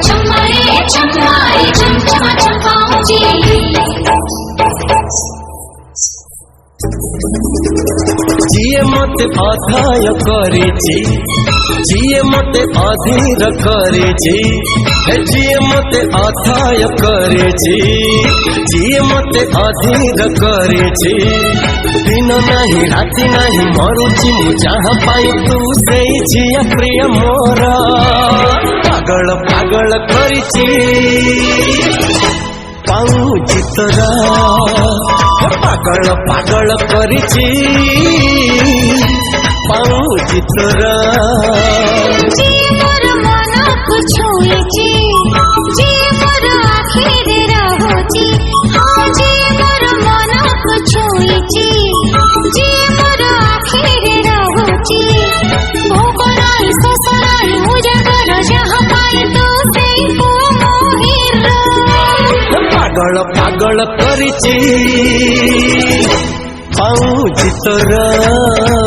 चम्मारे चम्मारे चम चमा चम्पाऊजी। जिए मते अधाय करेछि जिए मते अधीर करेछि जिए मते अधाय करेछि जिए मते अधीर करेछि दिन नहीं राति नहीं मरुछि मु जहाँ पाई तू से झिया प्रिय मोर पागल पागल करिछि पाऊछि तोरा पागल पागल करिछि पाऊछि तोरा। जी मोर मन को छुईछि जी मोर आखिरे रहुछि हाँ जी मोर मन को छुईछि जी मोर आखिरे रहुछि भोग नाही शोष नाही उजागर जहाँ पाई तू सेई मोहिर पागल पागल करिछि पाऊछि तोरा।